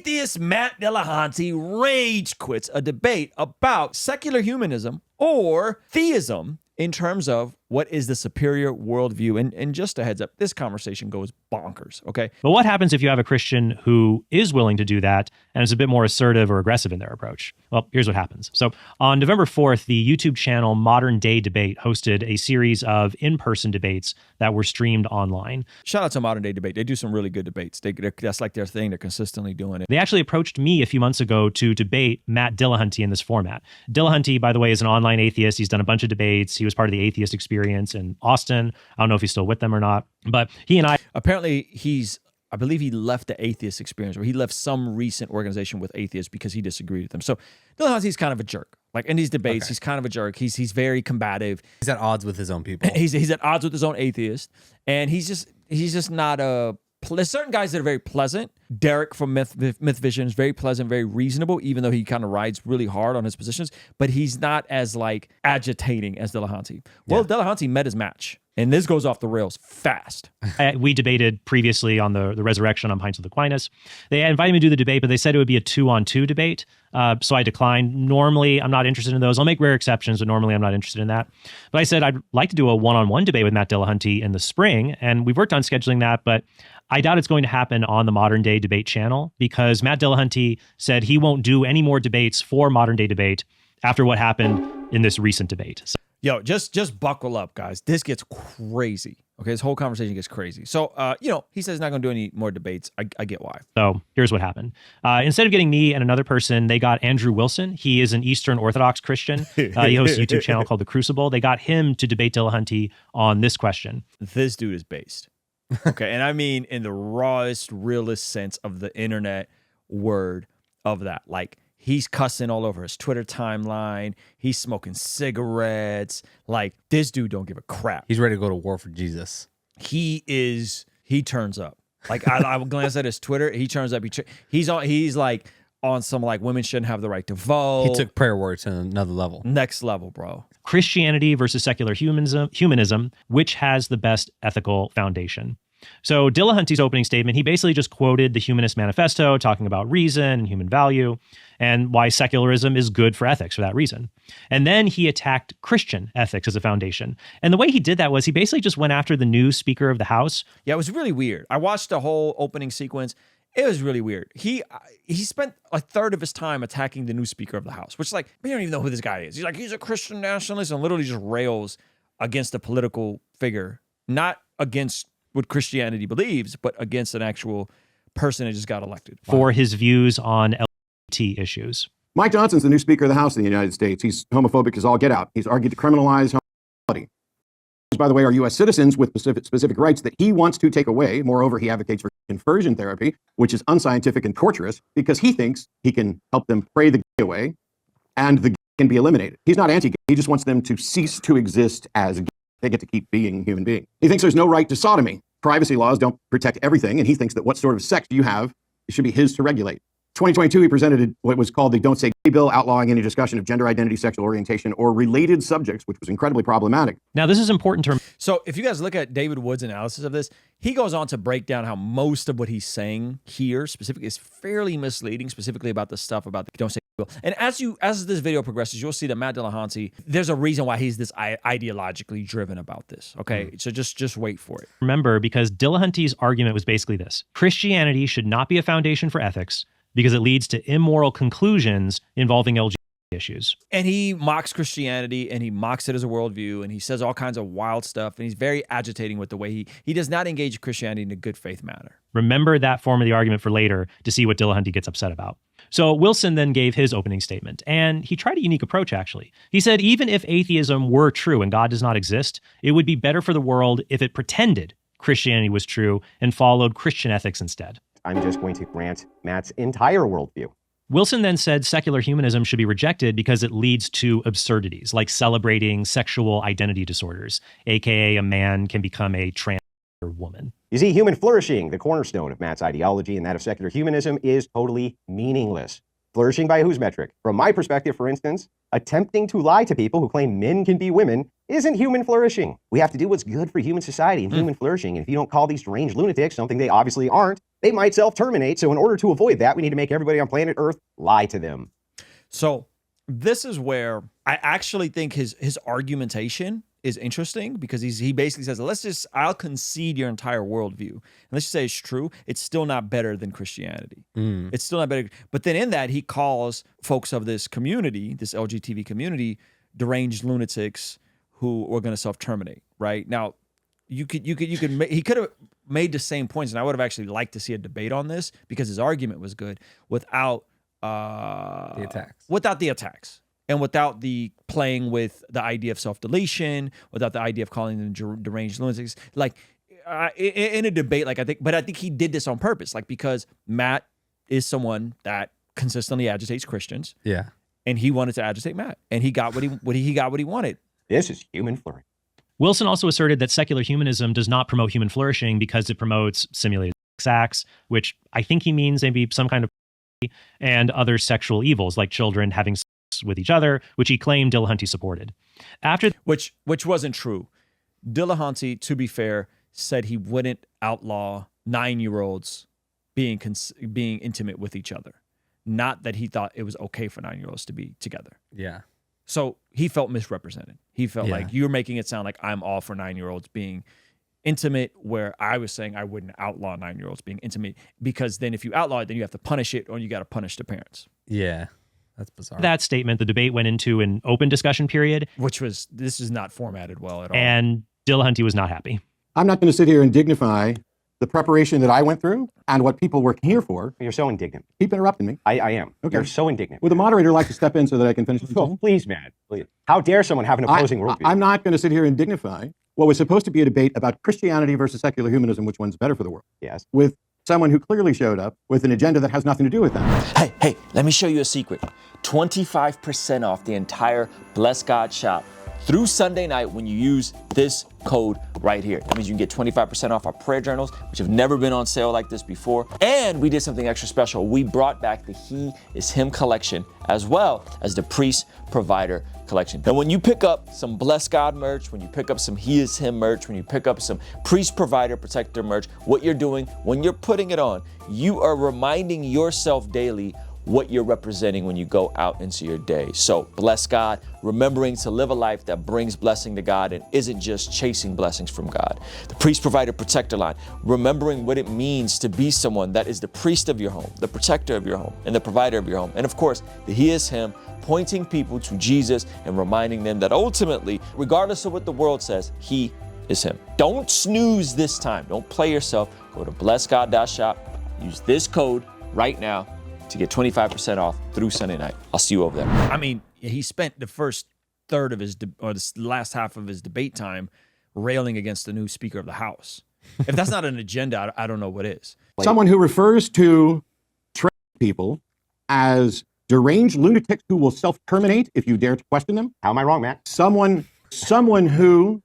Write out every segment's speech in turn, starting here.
Atheist Matt Dillahunty rage quits a debate about secular humanism or theism in terms of what is the superior worldview. And just a heads up, this conversation goes bonkers, okay? But what happens if you have a Christian who is willing to do that and is a bit more assertive or aggressive in their approach? Well, here's what happens. So on November 4th, the YouTube channel Modern Day Debate hosted a series of in-person debates that were streamed online. Shout out to Modern Day Debate. They do some really good debates. That's like their thing. They're consistently doing it. They actually approached me a few months ago to debate Matt Dillahunty in this format. Dillahunty, by the way, is an online atheist. He's done a bunch of debates. He was part of the Atheist experience in Austin. I don't know if he's still with them or not, but he and I... Apparently, I believe he left the Atheist experience, or he left some recent organization with atheists because he disagreed with them. So Dillahunty's kind of a jerk. Like in these debates, he's kind of a jerk. He's very combative. He's at odds with his own people. He's at odds with his own atheist, and he's just not a... There's certain guys that are very pleasant. Derek from Myth Vision is very pleasant, very reasonable, even though he kind of rides really hard on his positions. But he's not as like agitating as Dillahunty. Well, Dillahunty met his match, and this goes off the rails fast. We debated previously on the resurrection on Pints of Aquinas. They invited me to do the debate, but they said it would be a 2-on-2 debate. So I declined. Normally, I'm not interested in those. I'll make rare exceptions, but normally I'm not interested in that. But I said I'd like to do a one-on-one debate with Matt Dillahunty in the spring, and we've worked on scheduling that, but I doubt it's going to happen on the Modern Day Debate channel because Matt Dillahunty said he won't do any more debates for Modern Day Debate after what happened in this recent debate. So, yo, just buckle up, guys. This gets crazy. Okay, this whole conversation gets crazy. So, he says he's not going to do any more debates. I get why. So here's what happened. Instead of getting me and another person, they got Andrew Wilson. He is an Eastern Orthodox Christian. He hosts a YouTube channel called The Crucible. They got him to debate Dillahunty on this question. This dude is based. Okay, and I mean in the rawest, realest sense of the internet word of that. Like, he's cussing all over his Twitter timeline. He's smoking cigarettes. Like, this dude don't give a crap. He's ready to go to war for Jesus. He turns up. Like, I would glance at his Twitter. He turns up. He's like on some like women shouldn't have the right to vote. He took prayer words to another level. Next level, bro. Christianity versus secular humanism, which has the best ethical foundation. So Dillahunty's opening statement, he basically just quoted the Humanist Manifesto, talking about reason and human value, and why secularism is good for ethics for that reason. And then he attacked Christian ethics as a foundation. And the way he did that was he basically just went after the new Speaker of the House. Yeah, it was really weird. I watched the whole opening sequence. It was really weird. He spent a third of his time attacking the new Speaker of the House, which is like, we don't even know who this guy is. He's like, he's a Christian nationalist, and literally just rails against a political figure, not against what Christianity believes, but against an actual person that just got elected. For his views on LGBT issues. Mike Johnson's the new Speaker of the House in the United States. He's homophobic as all get out. He's argued to criminalize homosexuality. By the way, are U.S. citizens with specific rights that he wants to take away. Moreover, he advocates for conversion therapy, which is unscientific and torturous, because he thinks he can help them pray the gay away and the gay can be eliminated. He's not anti-gay. He just wants them to cease to exist as gay. They get to keep being human beings. He thinks there's no right to sodomy. Privacy laws don't protect everything, and he thinks that what sort of sex you have, it should be his to regulate. 2022, he presented what was called the Don't Say Gay bill, outlawing any discussion of gender identity, sexual orientation, or related subjects, which was incredibly problematic. Now, this is important to... So if you guys look at David Wood's analysis of this, he goes on to break down how most of what he's saying here specifically is fairly misleading, specifically about the stuff about the Don't Say Gay bill. And as this video progresses, you'll see that Matt Dillahunty, there's a reason why he's this ideologically driven about this, okay? So just wait for it. Remember, because Dillahunty's argument was basically this. Christianity should not be a foundation for ethics, because it leads to immoral conclusions involving LGBT issues. And he mocks Christianity, and he mocks it as a worldview, and he says all kinds of wild stuff, and he's very agitating with the way he does not engage Christianity in a good faith manner. Remember that form of the argument for later to see what Dillahunty gets upset about. So Wilson then gave his opening statement, and he tried a unique approach, actually. He said, even if atheism were true and God does not exist, it would be better for the world if it pretended Christianity was true and followed Christian ethics instead. I'm just going to grant Matt's entire worldview. Wilson then said secular humanism should be rejected because it leads to absurdities, like celebrating sexual identity disorders, aka a man can become a trans woman. You see, human flourishing, the cornerstone of Matt's ideology and that of secular humanism, is totally meaningless. Flourishing by whose metric? From my perspective, for instance, attempting to lie to people who claim men can be women isn't human flourishing. We have to do what's good for human society and human flourishing. And if you don't call these deranged lunatics something they obviously aren't, they might self-terminate. So in order to avoid that, we need to make everybody on planet Earth lie to them. So this is where I actually think his argumentation is interesting, because he basically says, I'll concede your entire worldview. And let's just say it's true. It's still not better than Christianity. It's still not better. But then in that, he calls folks of this community, this LGTB community, deranged lunatics who are going to self-terminate, right? Now, he could have made the same points, and I would have actually liked to see a debate on this, because his argument was good without the attacks. And without the playing with the idea of self-deletion, without the idea of calling them deranged lunatics, like in a debate, like I think he did this on purpose, like because Matt is someone that consistently agitates Christians, and he wanted to agitate Matt, and he got what he wanted. This is human flourishing. Wilson also asserted that secular humanism does not promote human flourishing because it promotes simulated sex acts, which I think he means maybe some kind of, and other sexual evils like children having sex with each other, which he claimed Dillahunty supported. Which wasn't true. Dillahunty, to be fair, said he wouldn't outlaw 9-year-olds being intimate with each other. Not that he thought it was okay for 9-year-olds to be together. Yeah. So he felt misrepresented. He felt like you're making it sound like I'm all for 9-year-olds being intimate, where I was saying I wouldn't outlaw 9-year-olds being intimate, because then if you outlaw it, then you have to punish it, or you got to punish the parents. Yeah. That's bizarre. That statement, the debate went into an open discussion period, This is not formatted well at all. and Dillahunty was not happy. I'm not going to sit here and dignify the preparation that I went through and what people were here for. You're so indignant. Keep interrupting me. I am. Okay. You're so indignant. Would the moderator like to step in so that I can finish? Oh, please, man. Please. How dare someone have an opposing worldview? I'm not going to sit here and dignify what was supposed to be a debate about Christianity versus secular humanism, which one's better for the world, Yes. with someone who clearly showed up with an agenda that has nothing to do with that. Hey, let me show you a secret. 25% off the entire Bless God shop through Sunday night when you use this code right here. That means you can get 25% off our prayer journals, which have never been on sale like this before. And we did something extra special. We brought back the He is Him collection, as well as the Priest Provider collection. Now, when you pick up some Bless God merch, when you pick up some He is Him merch, when you pick up some Priest Provider Protector merch, what you're doing when you're putting it on, you are reminding yourself daily what you're representing when you go out into your day. So bless God, remembering to live a life that brings blessing to God and isn't just chasing blessings from God. The Priest Provider Protector line, remembering what it means to be someone that is the priest of your home, the protector of your home, and the provider of your home. And of course, the He is Him, pointing people to Jesus and reminding them that ultimately, regardless of what the world says, He is Him. Don't snooze this time. Don't play yourself. Go to blessgod.shop. Use this code right now to get 25% off through Sunday night. I'll see you over there. I mean, he spent the first third of his, or the last half of his debate time railing against the new Speaker of the House. If that's not an agenda, I don't know what is. Someone who refers to trans people as deranged lunatics who will self-terminate if you dare to question them. How am I wrong, Matt? Someone who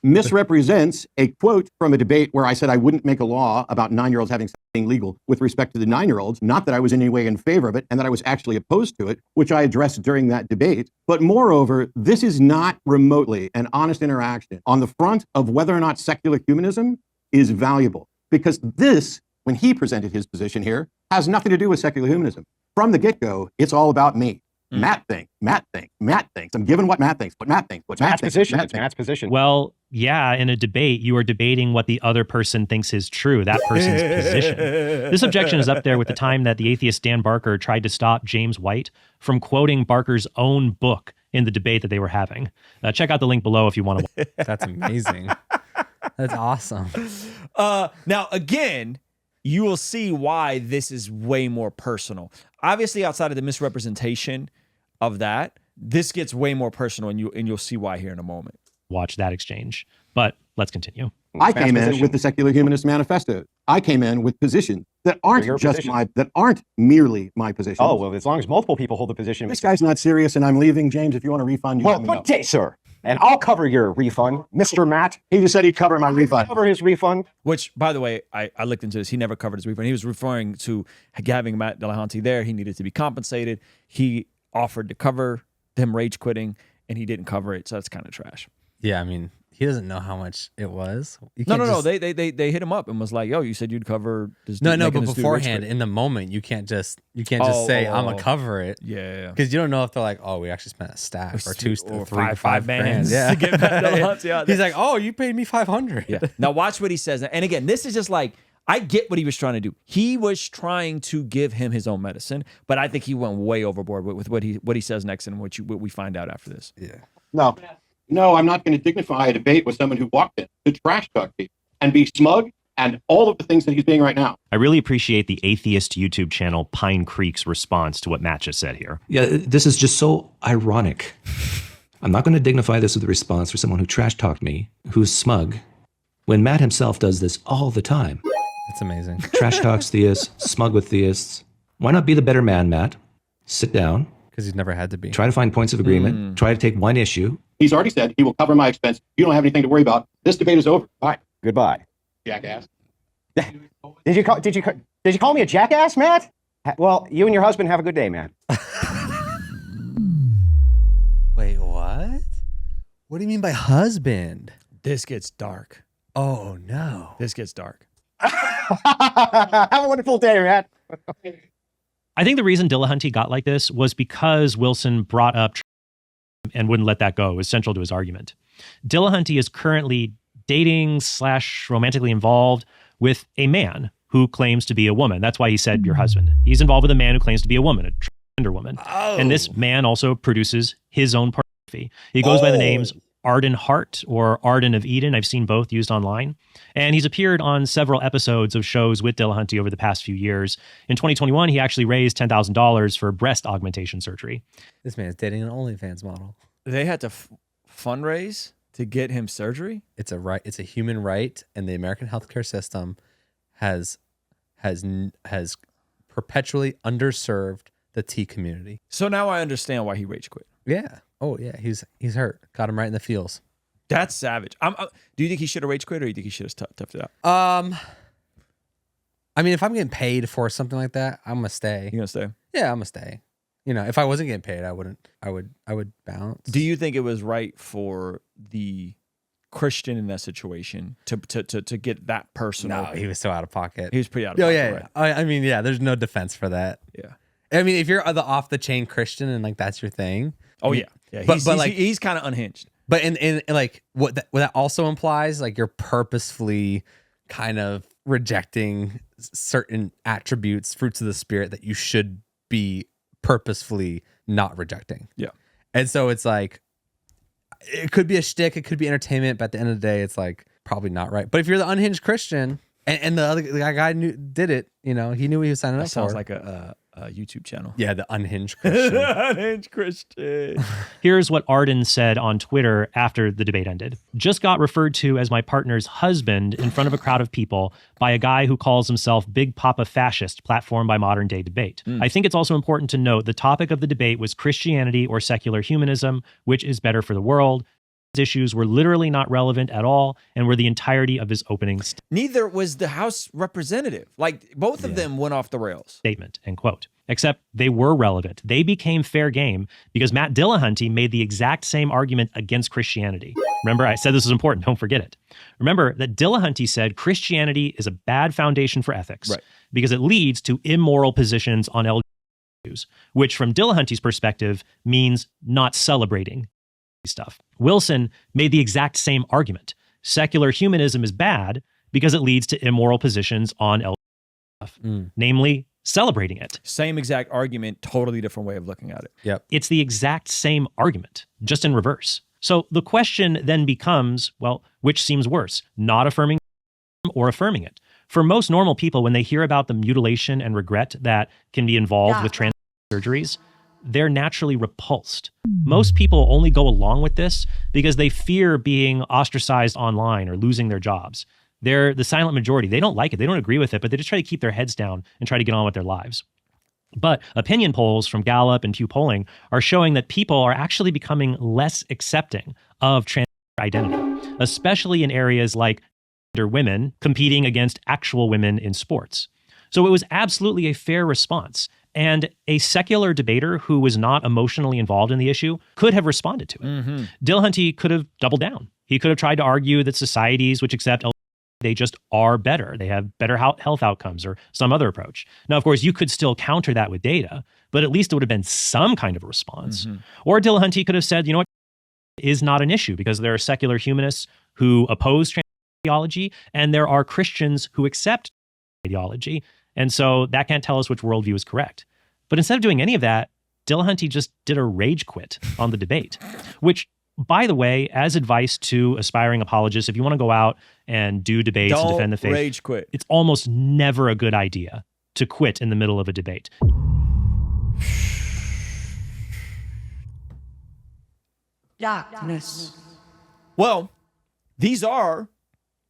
misrepresents a quote from a debate where I said I wouldn't make a law about 9-year-olds having sex being legal with respect to the 9-year-olds, not that I was in any way in favor of it, and that I was actually opposed to it, which I addressed during that debate. But moreover, this is not remotely an honest interaction on the front of whether or not secular humanism is valuable. Because this, when he presented his position here, has nothing to do with secular humanism. From the get-go, it's all about me. Matt thinks. I'm giving what Matt thinks. What Matt thinks. What Matt thinks. It's Matt's position. Well, yeah, in a debate, you are debating what the other person thinks is true, that person's position. This objection is up there with the time that the atheist Dan Barker tried to stop James White from quoting Barker's own book in the debate that they were having. Check out the link below if you want to. That's amazing. That's awesome. Now, again, you will see why this is way more personal. Obviously, outside of the misrepresentation of that, this gets way more personal, and you'll see why here in a moment. Watch that exchange. But let's continue. I came in with the Secular Humanist Manifesto. I came in with positions that aren't just that aren't merely my positions. Oh, well, as long as multiple people hold the position. This guy's not serious, and I'm leaving. James, if you want a refund, you well, let me know. okay, sir. and I'll cover your refund, Mr. Matt. He just said he'd cover my refund. Cover his refund. Which, by the way, I looked into this. He never covered his refund. He was referring to having Matt Dillahunty there. He needed to be compensated. He offered to cover him rage quitting, and he didn't cover it. So that's kind of trash. Yeah, I mean, he doesn't know how much it was. You No. can't just- They hit him up and was like, "Yo, you said you'd cover this." No, dude, no, making but this dude rage beforehand, quit." in the moment, you can't just Oh, say oh, I'm oh. gonna cover it Yeah. because you don't know if they're like, oh, we actually spent a staff or two Or or three, five grand. bands Yeah, to get Matt Dillahunty out. He's like, oh, you paid me $500. Yeah. Now watch what he says. And again, this is just like, I get what he was trying to do. He was trying to give him his own medicine, but I think he went way overboard with what he says next and what we find out after this. Yeah. No, I'm not going to dignify a debate with someone who walked in to trash talk people and be smug and all of the things that he's being right now. I really appreciate the Atheist YouTube channel Pine Creek's response to what Matt just said here. Yeah, this is just so ironic. I'm not going to dignify this with a response for someone who trash talked me, who's smug, when Matt himself does this all the time. That's amazing. Trash talks theists, smug with theists. Why not be the better man, Matt? Sit down, Because he's never had to be. try to find points of agreement, try to take one issue. He's already said he will cover my expense. You don't have anything to worry about. This debate is over. Bye, Goodbye. jackass. Did you call me a jackass, Matt? Well, you and your husband have a good day, man. Wait, what? What do you mean by husband? This gets dark. Oh no. This gets dark. Have a wonderful day, Matt. I think the reason Dillahunty got like this was because Wilson brought up and wouldn't let that go. It was central to his argument. Dillahunty is currently dating / romantically involved with a man who claims to be a woman. That's why he said your husband. He's involved with a man who claims to be a woman, a transgender woman. Oh. And this man also produces his own pornography. He goes by the names Arden Hart or Arden of Eden. I've seen both used online. And he's appeared on several episodes of shows with Dillahunty over the past few years. In 2021, he actually raised $10,000 for breast augmentation surgery. This man is dating an OnlyFans model. They had to fundraise to get him surgery. It's a right. It's a human right, and the American healthcare system has perpetually underserved the T community. So now I understand why he rage quit. Yeah. Oh yeah. He's hurt. Got him right in the feels. That's savage. Do you think he should have rage quit, or do you think he should have toughed it out? I mean, if I'm getting paid for something like that, I'm gonna stay. You gonna stay? Yeah, I'm gonna stay. You know, if I wasn't getting paid, I wouldn't. I would bounce. Do you think it was right for the Christian in that situation to get that personal? No, he was so out of pocket. He was pretty out of Oh pocket. yeah, right? yeah. I mean, yeah. There's no defense for that. Yeah. I mean, if you're the off the chain Christian and like that's your thing. Oh I mean, yeah. But like he's kind of unhinged. But in like what that also implies, like you're purposefully kind of rejecting certain attributes, fruits of the spirit that you should be purposefully not rejecting. Yeah. And so it's like, it could be a shtick, it could be entertainment, but at the end of the day, it's like probably not right. But if you're the unhinged Christian and the guy did it, you know, he knew what he was signing up That sounds for. like a YouTube channel. Yeah, the unhinged Christian. Unhinged Christian. Here's what Arden said on Twitter after the debate ended. Just got referred to as my partner's husband in front of a crowd of people by a guy who calls himself Big Papa Fascist, platformed by modern day debate. I think it's also important to note the topic of the debate was Christianity or secular humanism, which is better for the world. Issues were literally not relevant at all and were the entirety of his opening Neither was the House representative. Like both of them went off the rails. statement, end quote. Except they were relevant. They became fair game because Matt Dillahunty made the exact same argument against Christianity. Remember, I said this was important. Don't forget it. Remember that Dillahunty said Christianity is a bad foundation for ethics because it leads to immoral positions on LGBT issues, which from Dillahunty's perspective means not celebrating stuff. Wilson made the exact same argument. Secular humanism is bad because it leads to immoral positions on LGBT stuff, namely celebrating it. Same exact argument, totally different way of looking at it. Yep. It's the exact same argument, just in reverse. So the question then becomes, well, which seems worse, not affirming or affirming it? For most normal people, when they hear about the mutilation and regret that can be involved with trans surgeries, they're naturally repulsed. Most people only go along with this because they fear being ostracized online or losing their jobs. They're the silent majority. They don't like it. They don't agree with it, but they just try to keep their heads down and try to get on with their lives. But opinion polls from Gallup and Pew Polling are showing that people are actually becoming less accepting of transgender identity, especially in areas like gender women competing against actual women in sports. So it was absolutely a fair response. And a secular debater who was not emotionally involved in the issue could have responded to it. Dillahunty could have doubled down. He could have tried to argue that societies which accept LGBT, they just are better. They have better health outcomes or some other approach. Now, of course, you could still counter that with data, but at least it would have been some kind of a response. Or Dillahunty could have said, you know what, is not an issue because there are secular humanists who oppose trans ideology and there are Christians who accept ideology. And so that can't tell us which worldview is correct. But instead of doing any of that, Dillahunty just did a rage quit on the debate, which, by the way, as advice to aspiring apologists, if you want to go out and do debates and defend the faith, rage quit. It's almost never a good idea to quit in the middle of a debate. Darkness. Well, these are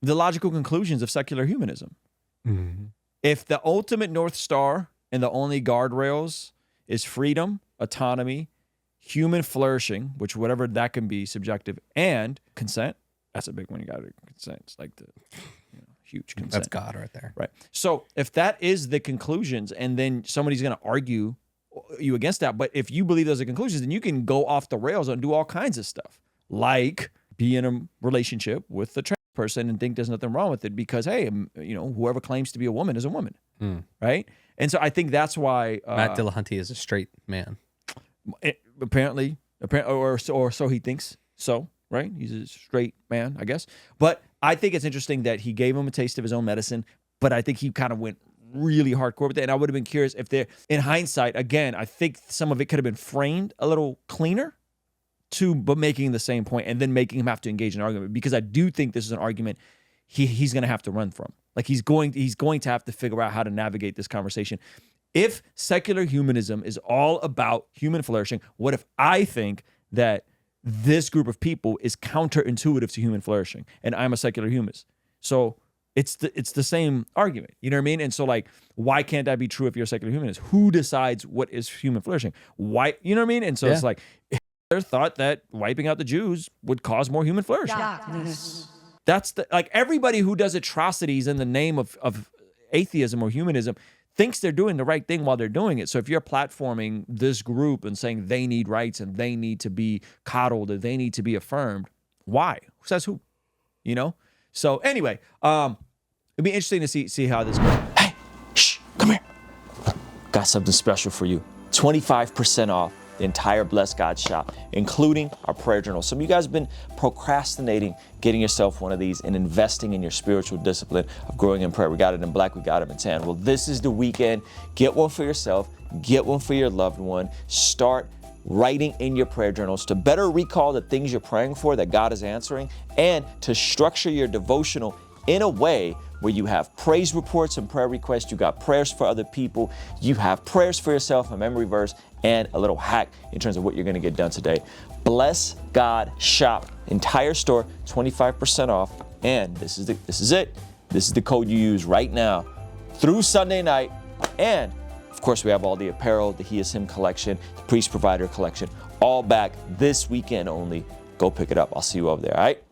the logical conclusions of secular humanism. If the ultimate North Star and the only guardrails is freedom, autonomy, human flourishing, which whatever that can be subjective, and consent, that's a big one. You got to consent. It's like the huge consent. That's God right there. Right. So if that is the conclusions, and then somebody's going to argue you against that, but if you believe those are conclusions, then you can go off the rails and do all kinds of stuff, like be in a relationship with the trans person and think there's nothing wrong with it because, hey, whoever claims to be a woman is a woman, right? And so I think that's why Matt Dillahunty is a straight man. Apparently, or so he thinks. So, right? He's a straight man, I guess. But I think it's interesting that he gave him a taste of his own medicine, but I think he kind of went really hardcore with it. And I would have been curious if there, in hindsight, again, I think some of it could have been framed a little cleaner but making the same point and then making him have to engage in an argument, because I do think this is an argument he's going to have to run from. Like he's going to have to figure out how to navigate this conversation. If secular humanism is all about human flourishing, what if I think that this group of people is counterintuitive to human flourishing and I'm a secular humanist? So it's the same argument, you know what I mean? And so like, why can't that be true if you're a secular humanist? Who decides what is human flourishing? Why, you know what I mean? And so it's like, Hitler thought that wiping out the Jews would cause more human flourishing. Darkness. That's like everybody who does atrocities in the name of atheism or humanism thinks they're doing the right thing while they're doing it. So if you're platforming this group and saying they need rights and they need to be coddled and they need to be affirmed, why? Who says who? You know? So anyway, it'd be interesting to see how this goes. Hey, shh, come here. Got something special for you. 25% off the entire Blessed God shop, including our prayer journal. Some of you guys have been procrastinating getting yourself one of these and investing in your spiritual discipline of growing in prayer. We got it in black, we got it in tan. Well, this is the weekend. Get one for yourself, get one for your loved one. Start writing in your prayer journals to better recall the things you're praying for that God is answering, and to structure your devotional in a way where you have praise reports and prayer requests, you got prayers for other people, you have prayers for yourself, a memory verse, and a little hack in terms of what you're gonna get done today. Bless God Shop, entire store, 25% off, and this is it. This is the code you use right now through Sunday night, and of course we have all the apparel, the He Is Him collection, the Priest Provider collection, all back this weekend only. Go pick it up. I'll see you over there, all right?